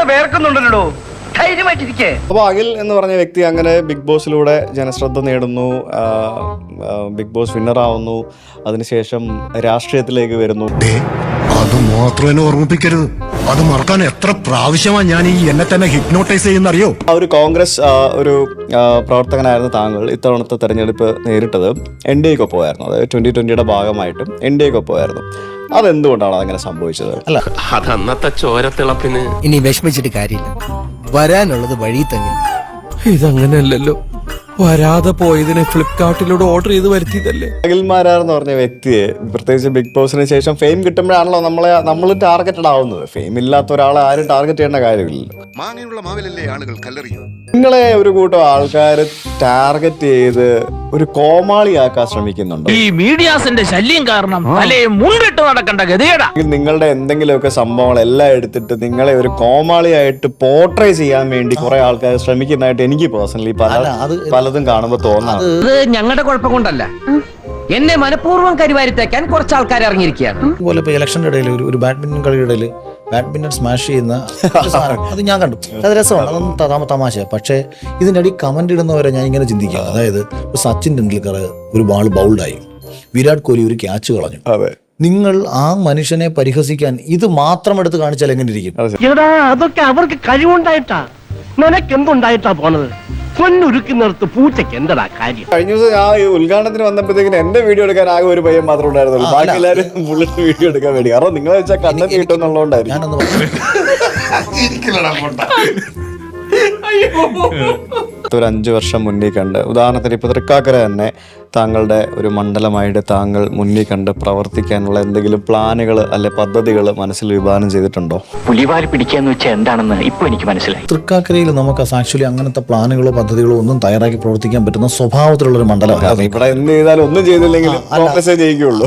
വല്ലാതെ വേർക്കുന്നുണ്ടല്ലോ. ധൈര്യമായിട്ടിരിക്കേ. അപ്പോൾ അഖിൽ എന്ന് പറഞ്ഞ വ്യക്തി അങ്ങനെ ബിഗ് ബോസിലൂടെ ജനശ്രദ്ധ നേടുന്നു, ബിഗ് ബോസ് വിന്നറാവുന്നു, അതിനുശേഷം രാഷ്ട്രീയത്തിലേക്ക് വരുന്നു. അത് മാത്രം എന്നെ ഓർമ്മിപ്പിക്കരുത്. അത് മറക്കാൻ എത്ര പ്രാവശ്യമാണ് ഞാൻ ഈ എന്നെ തന്നെ ഹിപ്നോട്ടൈസ് ചെയ്യുന്നറിയോ? ആ ഒരു കോൺഗ്രസ് ഒരു പ്രവർത്തകനായിരുന്നു താങ്കൾ. ഇത്തവണത്തെ തെരഞ്ഞെടുപ്പ് നേരിട്ടത് എൻ ഡി എക്കൊപ്പമായിരുന്നു. അതായത് 2020 ഭാഗമായിട്ടും എൻ ഡി എക്കൊപ്പമായിരുന്നു. അതെന്തുകൊണ്ടാണ് അതങ്ങനെ സംഭവിച്ചത്? അല്ല, അത് അന്നത്തെ ചോരത്തിളപ്പിന്. ഇനി വിഷമിച്ചിട്ട് കാര്യമില്ല, വരാനുള്ളത് വഴി തന്നെ. ഇതങ്ങനെയല്ലല്ലോ, വരാതെ പോയതിനെ ഫ്ലിപ്കാർട്ടിലൂടെ ഓർഡർ ചെയ്ത് വരുത്തിയതല്ലേ. അഖിൽ മാരാർ എന്ന് പറഞ്ഞ വ്യക്തിയെ, പ്രത്യേകിച്ച് ബിഗ് ബോസിന് ശേഷം ഫെയിം കിട്ടുമ്പോഴാണല്ലോ നമ്മൾ ടാർഗറ്റഡ് ആവുന്നത്. ഫെയിം ഇല്ലാത്ത ഒരാളെ ആരും ടാർഗറ്റ് ചെയ്യേണ്ട കാര്യമില്ലല്ലോ. മാങ്ങയുള്ള മാവിലല്ലേ ആളുകൾ കല്ലെറിയും. നിങ്ങളെ ഒരു കൂട്ടം ആൾക്കാർ ടാർഗറ്റ് ചെയ്ത് ഒരു കോമാളിയാക്കാൻ ശ്രമിക്കുന്നുണ്ടോ? ഈ മീഡിയാസിന്റെ ശല്യം കാരണം തലേ മുണ്ടിട്ട് നടക്കേണ്ട ഗതികേടാ. നിങ്ങളുടെ എന്തെങ്കിലുമൊക്കെ സംഭവങ്ങൾ എല്ലാം എടുത്തിട്ട് നിങ്ങളെ ഒരു കോമാളിയായിട്ട് പോർട്രേ ചെയ്യാൻ വേണ്ടി കുറെ ആൾക്കാർ ശ്രമിക്കുന്നതായിട്ട് എനിക്ക് പേഴ്സണലി പലതും കാണുമ്പോൾ തോന്നാം. ഇത് ഞങ്ങളുടെ കുഴപ്പം കൊണ്ടല്ല, എന്നെ മനഃപൂർവ്വം കരിവാരിത്തേക്കാൻ കുറച്ച് ആൾക്കാർ ഇറങ്ങിയിരിക്കുകയാണ്. അതുപോലെ ഇപ്പോൾ ഇലക്ഷൻ്റെ ഇടയിൽ ഒരു ബാഡ്മിന്റൺ കളിയുടെ ഇടയിൽ ബാഡ്മിന്റൺ സ്മാഷ് ചെയ്യുന്ന അത് ഞാൻ കണ്ടു. അത് രസമാണ്, അതൊന്നും തമാശ. പക്ഷേ ഇതിൻ്റെ അടി കമന്റ് ഇടുന്നവരെ ഞാൻ ഇങ്ങനെ ചിന്തിക്കുക. അതായത് സച്ചിൻ ടെണ്ടുൽക്കർ ഒരു ബാൾ ബൗൾഡായി, വിരാട് കോഹ്ലി ഒരു ക്യാച്ച് കളഞ്ഞു. അതെ, നിങ്ങൾ ആ മനുഷ്യനെ പരിഹസിക്കാൻ ഇത് മാത്രം എടുത്ത് കാണിച്ചാൽ എങ്ങനെ ഇരിക്കും? അതൊക്കെ അവർക്ക് കഴിവുണ്ടായിട്ടാ. നിനക്കെന്തുണ്ടായിട്ടാ പോണത്? പൊന്നുരുക്കുന്നിടത്ത് പൂച്ചയ്ക്ക് എന്താ കാര്യം? കഴിഞ്ഞ ദിവസം ഞാൻ ഈ ഉദ്ഘാടനത്തിന് വന്നപ്പോഴത്തേക്കിന് എന്റെ വീഡിയോ എടുക്കാൻ ആകെ ഒരു പയ്യൻ മാത്രമേ ഉണ്ടായിരുന്നുള്ളൂ. ബാക്കി എല്ലാവരും പുള്ളിയുടെ വീഡിയോ എടുക്കാൻ വേണ്ടി. കാരണം നിങ്ങളെ വെച്ചാൽ കണ്ണൊക്കെ കിട്ടുന്നുള്ളതുകൊണ്ടായിരിക്കും. ഒരു 5 വർഷം മുന്നിൽ കണ്ട്, ഉദാഹരണത്തിന് ഇപ്പോൾ തൃക്കാക്കര തന്നെ താങ്കളുടെ ഒരു മണ്ഡലമായിട്ട് താങ്കൾ മുന്നിൽ കണ്ട് പ്രവർത്തിക്കാനുള്ള എന്തെങ്കിലും പ്ലാനുകൾ അല്ലെ പദ്ധതികൾ മനസ്സിൽ വിഭാവനം ചെയ്തിട്ടുണ്ടോ? പുലിവാൽ പിടിക്കാന്ന് വെച്ചാൽ എന്താണെന്ന് ഇപ്പൊ എനിക്ക് മനസ്സിലായി. തൃക്കാക്കരയിൽ നമുക്ക് ആക്ച്വലി അങ്ങനത്തെ പ്ലാനുകളോ പദ്ധതികളോ ഒന്നും തയ്യാറാക്കി പ്രവർത്തിക്കാൻ പറ്റുന്ന സ്വഭാവത്തിലുള്ള ഒരു മണ്ഡലമാണ്. ഇവിടെ എന്ത് ചെയ്താലും ഒന്നും ചെയ്തില്ലെങ്കിൽ ജയിക്കുള്ളൂ.